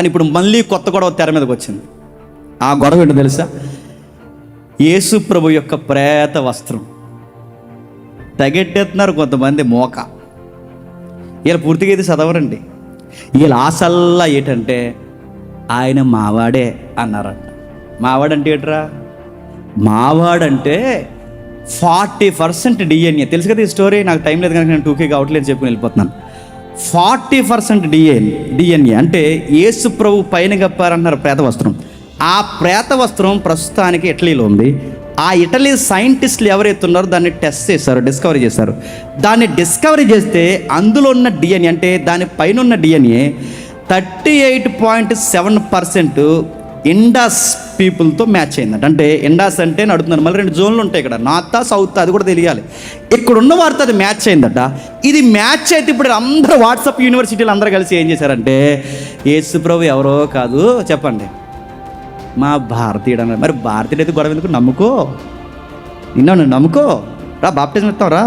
కానీ ఇప్పుడు మళ్ళీ కొత్త గొడవ తెర మీదకి వచ్చింది. ఆ గొడవ ఏంటో తెలుసా? యేసు ప్రభు యొక్క ప్రేత వస్త్రం తగెట్టేస్తున్నారు కొంతమంది మోక. వీళ్ళు పూర్తిగా ఇది చదవరండి. వీళ్ళ ఆశల్లా ఏంటంటే ఆయన మావాడే అన్నారంట. మావాడంటే ఏంట్రా? మావాడంటే 40% DNA. తెలుసు కదా ఈ స్టోరీ. నాకు టైం లేదు కనుక నేను 2K కావట్లేదు చెప్పుకుని వెళ్ళిపోతున్నాను. 40% DNA అంటే యేసు ప్రభు పైన కప్పారంటున్నారు ప్రేత వస్త్రం. ఆ ప్రేత వస్త్రం ప్రస్తుతానికి ఇటలీలో ఉంది. ఆ ఇటలీ సైంటిస్టులు ఎవరైతే ఉన్నారో దాన్ని టెస్ట్ చేశారు, డిస్కవరీ చేశారు. దాన్ని డిస్కవరీ చేస్తే అందులో ఉన్న DNA అంటే దానిపైన ఉన్న DNA 38.7% ఇండాస్ పీపుల్తో మ్యాచ్ అయిందంట. అంటే ఇండాస్ అంటే అడుగుతున్నారు, మళ్ళీ 2 జోన్లు ఉంటాయి ఇక్కడ, నార్త్ సౌత్, అది కూడా తెలియాలి. ఇక్కడ ఉన్న వారితో అది మ్యాచ్ అయిందట. ఇది మ్యాచ్ అయితే ఇప్పుడు అందరూ వాట్సాప్ యూనివర్సిటీలు అందరూ కలిసి ఏం చేశారంటే యేసు ప్రభు ఎవరో కాదు చెప్పండి, మా భారతీయుడు అన్నారు. మరి భారతీయుడు అయితే గొడవ ఎందుకు? నమ్ముకో, నిన్ను నమ్ముకో, రా బాప్టిజం ఇస్తాం రా,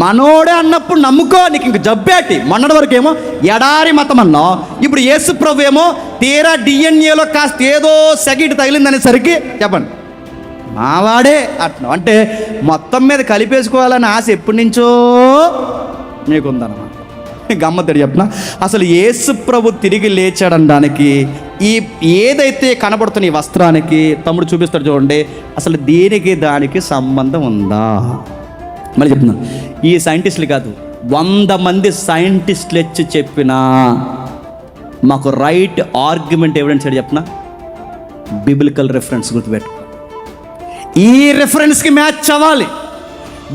మనోడే అన్నప్పుడు నమ్ముకో, నీకు ఇంక జబ్బేటి. మొన్నటి వరకు ఏమో ఎడారి మతం అన్నావు, ఇప్పుడు యేసు ప్రభు ఏమో తీరా DNAలో కాస్త ఏదో సెకండ్ తగిలిందనేసరికి చెప్పండి మావాడే అంటున్నావు. అంటే మొత్తం మీద కలిపేసుకోవాలని ఆశ ఎప్పటి నుంచో నీకుందన్నమాట. గమ్మత్తడి చెప్పిన అసలు యేసు ప్రభు తిరిగి లేచాడనడానికి ఈ ఏదైతే కనబడుతున్న ఈ వస్త్రానికి తమ్ముడు చూపిస్తాడు చూడండి, అసలు దీనికి దానికి సంబంధం ఉందా? మళ్ళీ చెప్తున్నాను, ఈ సైంటిస్టులు కాదు, 100 మంది సైంటిస్టులు వచ్చి చెప్పినా మాకు రైట్ ఆర్గ్యుమెంట్ ఎవిడెన్స్ ఏంటి చెప్పిన? బిబిలికల్ రెఫరెన్స్ గుర్తుపెట్టు. ఈ రెఫరెన్స్కి మ్యాచ్ అవ్వాలి.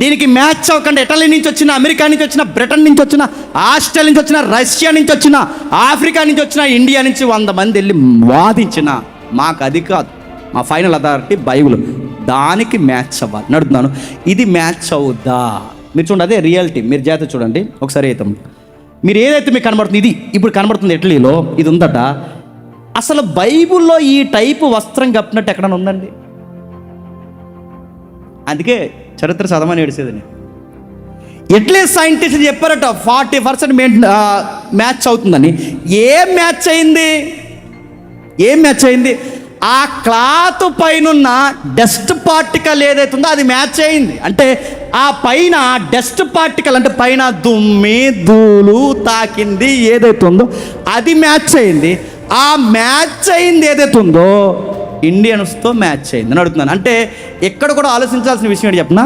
దీనికి మ్యాచ్ అవ్వకుండా ఇటలీ నుంచి వచ్చిన, అమెరికా నుంచి వచ్చిన, బ్రిటన్ నుంచి వచ్చిన, ఆస్ట్రేలియా నుంచి వచ్చిన, రష్యా నుంచి వచ్చిన, ఆఫ్రికా నుంచి వచ్చిన, ఇండియా నుంచి 100 మంది వెళ్ళి వాదించిన మాకు అది కాదు, మా ఫైనల్ అథారిటీ బైబిల్, దానికి మ్యాచ్ అవ్వాలి నడుతున్నాను. ఇది మ్యాచ్ అవుద్దా? మీరు చూడండి, అదే రియాలిటీ. మీరు జాగ్రత్త చూడండి ఒకసారి. అయితే మీరు ఏదైతే మీకు కనబడుతుంది, ఇది ఇప్పుడు కనబడుతుంది ఇటలీలో, ఇది ఉందట. అసలు బైబిల్లో ఈ టైపు వస్త్రం కప్పినట్టు ఎక్కడైనా ఉందండి? అందుకే చరిత్ర చదవని ఏడిసేదని. ఇటలీ సైంటిస్ట్ చెప్పారట 40% మ్యాచ్ అవుతుందని. ఏం మ్యాచ్ అయింది? ఏం మ్యాచ్ అయింది? ఆ క్లాత్ పైన డస్ట్ పార్టికల్ ఏదైతే ఉందో అది మ్యాచ్ అయింది. అంటే ఆ పైన డస్ట్ పార్టికల్ అంటే పైన దుమ్మి ధూళి తాకింది ఏదైతే ఉందో అది మ్యాచ్ అయింది. ఆ మ్యాచ్ అయింది ఏదైతే ఉందో ఇండియన్స్తో మ్యాచ్ అయింది అని అడుగుతున్నాను. అంటే ఎక్కడ కూడా ఆలోచించాల్సిన విషయం ఏంటి చెప్పనా?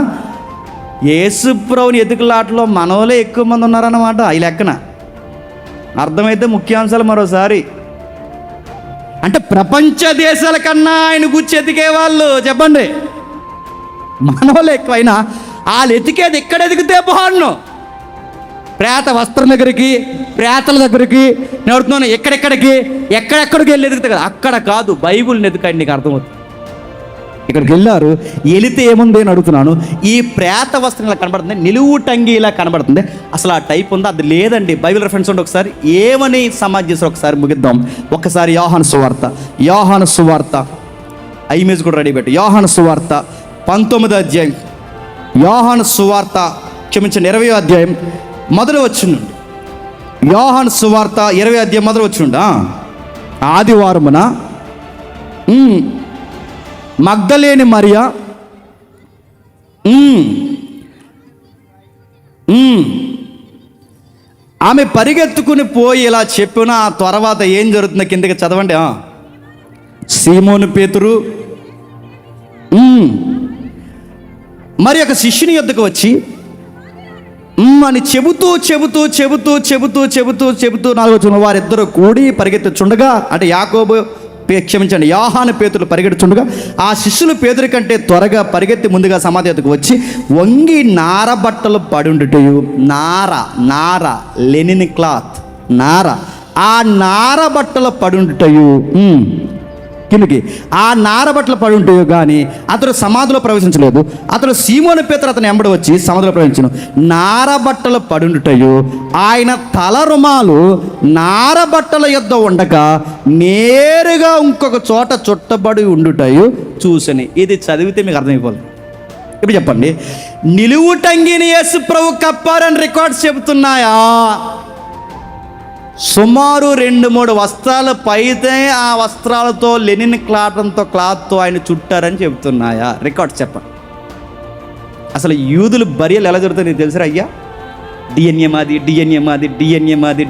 యేసు ప్రభుని ఎతుకులాటలో మనోలే ఎక్కువ మంది ఉన్నారన్నమాట. ఈ లెక్కన అర్థమైతే ముఖ్యాంశాలు మరోసారి. అంటే ప్రపంచ దేశాల కన్నా ఆయన గుచ్చి ఎతికే వాళ్ళు చెప్పండి మనోళ్ళు ఎక్కువైనా వాళ్ళు ఎతికేది ఎక్కడ ఎదిగితే బాగుండు? ప్రేత వస్త్రం దగ్గరికి, ప్రేతల దగ్గరికి నేను అడుగుతున్నాను, ఎక్కడెక్కడికి వెళ్ళి ఎదుగుతాయి కదా, అక్కడ కాదు, బైబుల్ని ఎదుకండి, నీకు అర్థమవుతుంది. ఇక్కడికి వెళ్ళారు, వెళితే ఏముంది అని అడుగుతున్నాను. ఈ ప్రేత వస్త్రం ఇలా కనబడుతుంది, నిలువు టంగి ఇలా కనబడుతుంది. అసలు ఆ టైప్ ఉందా? అది లేదండి. బైబిల్ రెఫరెన్స్ ఉంటే ఒకసారి ఏమని సమాజ్ చేస్తారు ఒకసారి ముగిద్దాం. ఒకసారి యోహాను సువార్త ఆ ఇమేజ్ కూడా రెడీ పెట్టు. యోహాను సువార్త 19వ అధ్యాయం, యోహాను సువార్త క్షమించండి 20వ అధ్యాయం మొదలు వచ్చిండు. యోహాను సువార్త 20వ అధ్యాయం మొదలు వచ్చిండు. ఆదివారమున మగ్దలేని మరియ ఆమె పరిగెత్తుకుని పోయి ఇలా చెప్పిన ఆ తర్వాత ఏం జరుగుతుందో కిందకి చదవండి. సీమోను పేతురు మరి ఒక శిష్యుని యొద్దకు వచ్చి అని చెబుతూ 4 వారిద్దరూ కూడి పరిగెత్తుచుండగా, అంటే యోహాను పేతురు పరిగెత్తుచుండగా ఆ శిష్యులు పేతురు కంటే త్వరగా పరిగెత్తి ముందుగా సమాధి వద్దకు వచ్చి వంగి నార బట్టలు పడుండుటయు, నార లెనిన్ క్లాత్, ఆ నార బట్టలు పడుండుటయు కిందకి ఆ నారబట్టలు పడి ఉంటాయో కానీ అతడు సమాధిలో ప్రవేశించలేదు. అతడు సీమోను పేతురు అతను ఎంబడి వచ్చి సమాధిలో ప్రవేశించను. నారబట్టలు పడుండుటయు ఆయన తల రుమాలు నారబట్టల యొద్ద ఉండగా నేరుగా ఇంకొక చోట చుట్టబడి ఉండుటయు చూసని. ఇది చదివితే మీకు అర్థమైపోవాలి. ఇప్పుడు చెప్పండి, నిలువు టంగిని యేసు ప్రభు కప్పారని రికార్డ్స్ చెబుతున్నాయా? సుమారు 2-3 వస్త్రాలు పైతే ఆ వస్త్రాలతో లెనిన్ క్లాత్తో ఆయన చుట్టారని చెబుతున్నాయా? రికార్డ్స్ చెప్పండి. అసలు యూదులు బరియలు ఎలా జరుగుతుంది నీకు తెలుసా అయ్యా? డిఎన్ఏ మాది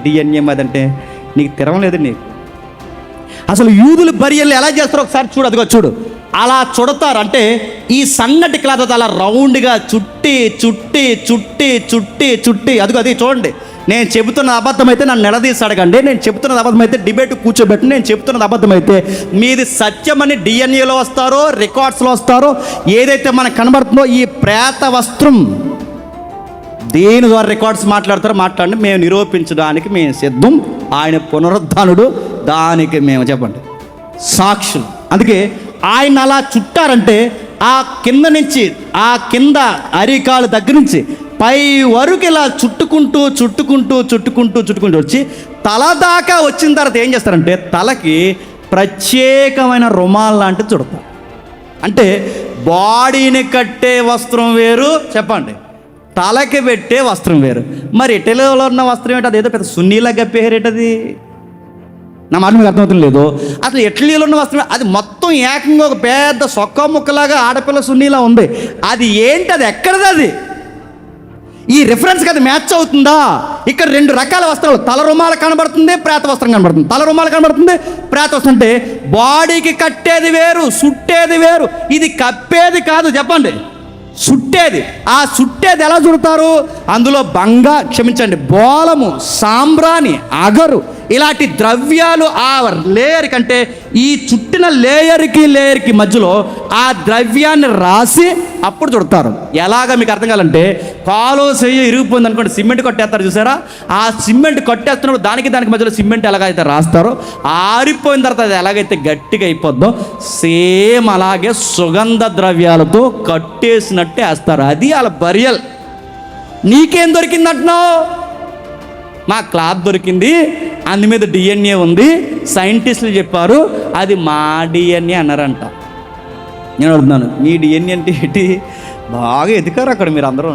అంటే నీకు తెరవలేదు నీకు. అసలు యూదులు బరియలు ఎలా చేస్తారో ఒకసారి చూడు. అదిగో చూడు, అలా చుడతారు. అంటే ఈ సన్నటి క్లాత్ అలా రౌండ్గా చుట్టి అదిగో అది చూడండి. నేను చెబుతున్న అబద్ధం అయితే నన్ను నిలదీసి అడగండి. నేను చెబుతున్నది అబద్ధం అయితే డిబేట్ కూర్చోబెట్టి, నేను చెబుతున్నది అబద్ధం అయితే మీది సత్యమని డిఎన్ఏలో వస్తారో, రికార్డ్స్లో వస్తారో, ఏదైతే మనకు కనబడుతుందో ఈ ప్రేత వస్త్రం దేని ద్వారా రికార్డ్స్ మాట్లాడతారో మాట్లాడండి. మేము నిరూపించడానికి మేము సిద్ధం. ఆయన పునరుద్ధానుడు, దానికి మేము చెప్పండి సాక్షులు. అందుకే ఆయన అలా చుట్టారంటే ఆ కింద నుంచి, ఆ కింద అరికాలు దగ్గర నుంచి పై వరకు ఇలా చుట్టుకుంటూ వచ్చి తల దాకా వచ్చిన తర్వాత ఏం చేస్తారంటే తలకి ప్రత్యేకమైన రుమాల్ లాంటిది చుడతారు. అంటే బాడీని కట్టే వస్త్రం వేరు, చెప్పండి, తలకి పెట్టే వస్త్రం వేరు. మరి ఇటలీలో ఉన్న వస్త్రం ఏంటి? అదేదో పెద్ద సున్నీలా గప్పేరేటది. నా మాట మీకు అర్థమవుతుంది లేదు? అసలు ఇటలీలో ఉన్న వస్త్రం అది మొత్తం ఏకంగా ఒక పెద్ద సొక్క ముక్కలాగా ఆడపిల్ల సున్నీలా ఉంది. అది ఏంటి? అది ఎక్కడది? అది ఈ రిఫరెన్స్కి అది మ్యాచ్ అవుతుందా? ఇక్కడ 2 రకాల వస్త్రాలు, తల రుమాలు కనబడుతుంది, ప్రేత వస్త్రం కనబడుతుంది. తల రుమాలు కనబడుతుంది, ప్రేత వస్త్రం. అంటే బాడీకి కట్టేది వేరు, సుట్టేది వేరు. ఇది కప్పేది కాదు, చెప్పండి, సుట్టేది. ఆ సుట్టేది ఎలా చుడతారు? అందులో బోలము, సాంబ్రాణి, అగరు ఇలాంటి ద్రవ్యాలు ఆ లేయర్ కంటే ఈ చుట్టిన లేయర్కి మధ్యలో ఆ ద్రవ్యాన్ని రాసి అప్పుడు చుడతారు. ఎలాగ మీకు అర్థం కావాలంటే, కాలు చెయ్యి ఇరిగిపోయింది అనుకోండి, సిమెంట్ కొట్టేస్తారు చూసారా? ఆ సిమెంట్ కొట్టేస్తున్నప్పుడు దానికి మధ్యలో సిమెంట్ ఎలాగైతే రాస్తారో, ఆరిపోయిన తర్వాత అది ఎలాగైతే గట్టిగా అయిపోద్దో సేమ్ అలాగే సుగంధ ద్రవ్యాలతో కట్టేసినట్టే వేస్తారు. అది వాళ్ళ బరియల్. నీకేం దొరికింది అంటున్నావు? మా క్లాత్ దొరికింది, అందు మీద డిఎన్ఏ ఉంది, సైంటిస్టులు చెప్పారు, అది మా డిఎన్ఏ అన్నారంట. నేను అడుగుతున్నాను, మీ డిఎన్ఏ అంటే ఏంటి? బాగా ఎతికారు అక్కడ మీరు అందరూ.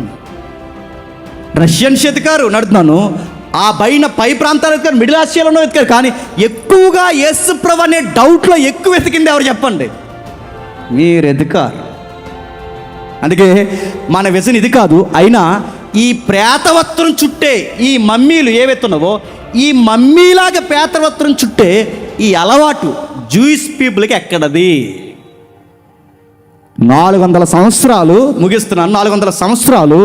రష్యన్స్ ఎతికారు, నడుతున్నాను. ఆ పై ప్రాంతాలు ఎతికారు, మిడిల్ ఆసియాలోనూ ఎతికారు. కానీ ఎక్కువగా యేసు ప్రభు అనే డౌట్లో ఎక్కువ ఎతికింది ఎవరు చెప్పండి? మీరు ఎతికారు. అందుకే మన వ్యసనం ఇది కాదు. అయినా ఈ ప్రేతవస్త్రం చుట్టే ఈ మమ్మీలు ఏవైతున్నావో, ఈ మమ్మీలాగా ప్రేతవస్త్రం చుట్టే ఈ అలవాటు జూయిష్ పీపుల్కి ఎక్కడది? 400 సంవత్సరాలు ముగిస్తున్నాను. 400 సంవత్సరాలు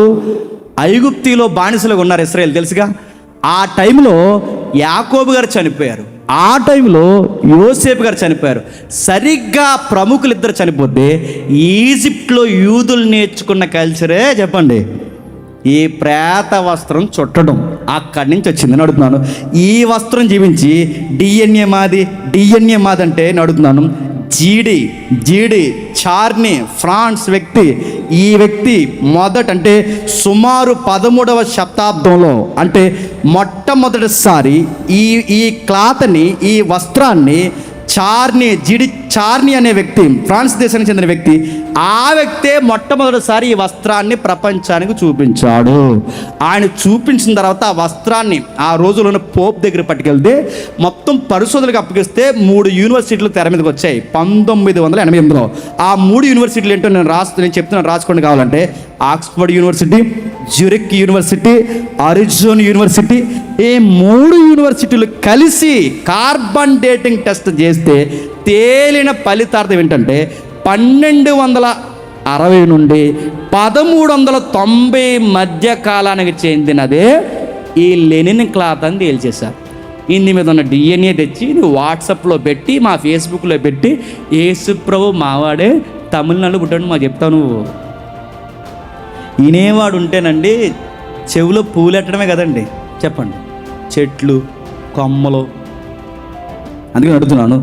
ఐగుప్తిలో బానిసలుగా ఉన్నారు ఇశ్రాయేల్, తెలుసుగా. ఆ టైంలో యాకోబు గారు చనిపోయారు, ఆ టైంలో యోసేపు గారు చనిపోయారు. సరిగ్గా ప్రముఖులు 2 చనిపోతే ఈజిప్ట్లో యూదులు నేర్చుకున్న కల్చరే చెప్పండి ఈ ప్రేత వస్త్రం చుట్టడం. అక్కడి నుంచి వచ్చింది. నడుతున్నాను, ఈ వస్త్రం జీవించి డిఎన్ఏ మాది అంటే నడుతున్నాను. జీడి చార్ని ఫ్రాన్స్ వ్యక్తి, ఈ వ్యక్తి మొదట సుమారు 13వ శతాబ్దంలో మొట్టమొదటిసారి ఈ క్లాత్ని, ఈ వస్త్రాన్ని చార్ని అనే వ్యక్తి, ఫ్రాన్స్ దేశానికి చెందిన వ్యక్తి, ఆ వ్యక్తే మొట్టమొదటిసారి ఈ వస్త్రాన్ని ప్రపంచానికి చూపించాడు. ఆయన చూపించిన తర్వాత ఆ వస్త్రాన్ని ఆ రోజుల్లోనే పోప్ దగ్గర పట్టుకెళ్తే మొత్తం పరిశోధనలకు అప్పగిస్తే 3 యూనివర్సిటీలు తెర మీదకి వచ్చాయి 1988లో. ఆ 3 యూనివర్సిటీలు ఏంటో నేను చెప్తున్నాను, రాసుకోండి కావాలంటే. Oxford university, Zurich university, Arizona university. ఈ 3 యూనివర్సిటీలు కలిసి కార్బన్ డేటింగ్ టెస్ట్ చేస్తే తేలిన ఫలితార్థం ఏంటంటే 1260 నుండి 1390 మధ్య కాలానికి చెందినదే ఈ లెనిన్ క్లాత్ అని తేల్చేశారు. ఇంది మీద ఉన్న డిఎన్ఏ తెచ్చి నువ్వు వాట్సాప్లో పెట్టి, మా ఫేస్బుక్లో పెట్టి, యేసు ప్రభు మావాడే తమిళనాడు పుట్టాడు మాకు చెప్తావు. నువ్వు వినేవాడు ఉంటేనండి చెవిలో పూలెట్టడమే కదండి, చెప్పండి, చెట్లు కొమ్మలు. అందుకని అడుగుతున్నాను,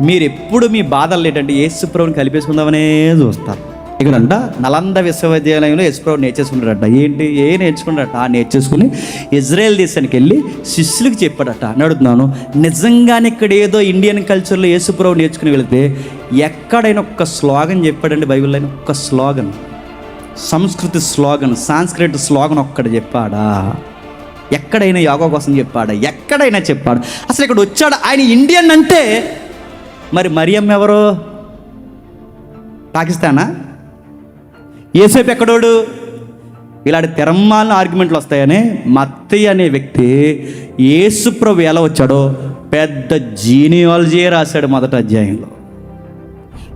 మీరు ఎప్పుడు మీ బాధలు ఏంటంటే యేసుప్రభుని కలిపేసుకుందామనే చూస్తారు. ఇక్కడంట నలంద విశ్వవిద్యాలయంలో యేసుప్రభు నేర్చేసుకున్నాడట. నేర్చుకున్నాడట? నేర్చేసుకుని ఇజ్రాయెల్ దేశానికి వెళ్ళి శిష్యులకు చెప్పాడట. అడుగుతున్నాను, నిజంగానే ఇక్కడ ఏదో ఇండియన్ కల్చర్లో యేసుప్రభు నేర్చుకుని వెళితే ఎక్కడైనా ఒక్క స్లోగన్ చెప్పాడండి బైబిల్లో? అయినా ఒక్క స్లోగన్, సంస్కృతి స్లోగన్, సాంస్క్రిట్ స్లోగన్ ఒక్కటి చెప్పాడా? ఎక్కడైనా యోగా కోసం చెప్పాడా? ఎక్కడైనా చెప్పాడు? అసలు ఇక్కడ వచ్చాడు ఆయన ఇండియన్ అంటే మరి మరియమ్మ ఎవరు? పాకిస్తానా? యేసేపు ఎక్కడోడు? ఇలాంటి తెరమ్మాలిన ఆర్గ్యుమెంట్లు వస్తాయని మత్తయి అనే వ్యక్తి యేసుప్రభు ఎలా వచ్చాడో పెద్ద జీనియాలజీ రాశాడు మొదటి అధ్యాయంలో.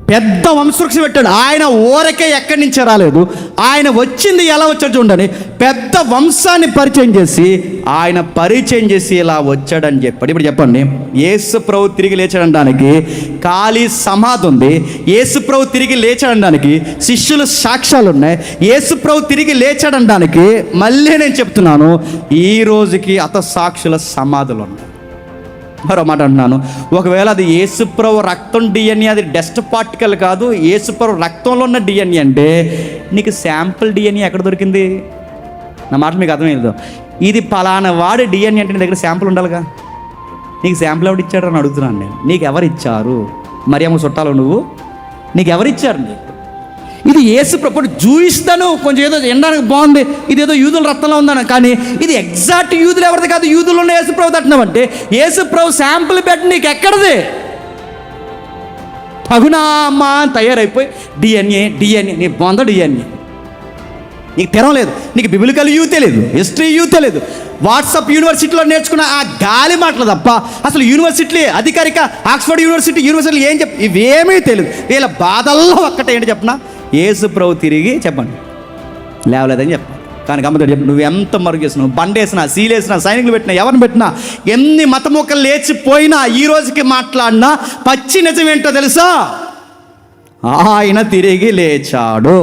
పెద్ద వంశవృక్షం పెట్టాడు. ఆయన ఊరకే ఎక్కడి నుంచే రాలేదు, ఆయన వచ్చింది ఎలా వచ్చాడు చూడండి. పెద్ద వంశాన్ని పరిచయం చేసి ఇలా వచ్చాడని చెప్పాడు. ఇప్పుడు చెప్పండి, యేసు ప్రభు తిరిగి లేచాడనడానికి ఖాళీ సమాధి ఉంది, యేసు ప్రభు తిరిగి లేచాడనడానికి శిష్యుల సాక్ష్యాలు ఉన్నాయి, యేసు ప్రభు తిరిగి లేచాడనడానికి మళ్ళీ నేను చెప్తున్నాను ఈ రోజుకి సాక్షుల సమాధులు ఉన్నాయి. మరో మాట అంటున్నాను, ఒకవేళ అది యేసుప్రభు రక్తం డిఎన్ఏ, అది డస్ట్ పార్టికల్ కాదు, యేసుప్రభు రక్తంలో ఉన్న డిఎన్ఏ అంటే నీకు శాంపుల్ డిఎన్ఏ ఎక్కడ దొరికింది? నా మాట మీకు అర్థమైందో? ఇది పలానా వాడి డిఎన్ఏ అంటే నీ దగ్గర శాంపుల్ ఉండాలిగా. నీకు శాంపుల్ ఎవరు ఇచ్చాడు అని అడుగుతున్నాను నేను. నీకు ఎవరు ఇచ్చారు? మరియమ్మ చుట్టాలు నువ్వు? నీకు ఎవరు ఇచ్చారు? నీకు ఇది యేసుప్రభు జూయిస్తాను కొంచెం ఏదో ఎండడానికి బాగుంది, ఇది ఏదో యూదుల రక్తంలో ఉందని, కానీ ఇది ఎగ్జాక్ట్ యూదులు ఎవరిది కాదు, యూదులు ఉన్న యేసుప్రభు అంటున్నావంటే యేసుప్రభు శాంపుల్ పెట్టి నీకు ఎక్కడది? తగునా అమ్మా అని తయారైపోయి డిఎన్ఏ నీ బొంద డిఎన్ఏ. నీకు తెరవలేదు, నీకు బిబిలికల్ యూ తెలియదు, హిస్టరీ యూ తెలియదు, వాట్సాప్ యూనివర్సిటీలో నేర్చుకున్న ఆ గాలి మాటలు తప్ప అసలు యూనివర్సిటీ అధికారిక ఆక్స్ఫర్డ్ యూనివర్సిటీ ఏం ఇవేమీ తెలియదు. వీళ్ళ బాధల్లో ఒక్కటేంటి చెప్పనా? యేసు ప్రభు తిరిగి చెప్పండి లేవలేదని చెప్పాలి. కానీ గమ్మతో చెప్పి నువ్వు ఎంత మరుగు చేసినావు, బండేసినా, సీలేసినా, సైనికులు పెట్టినా, ఎవరిని పెట్టినా, ఎన్ని మతమొక్కలు లేచిపోయినా, ఈ రోజుకి మాట్లాడినా పచ్చి నిజం ఏంటో తెలుసా? ఆయన తిరిగి లేచాడు.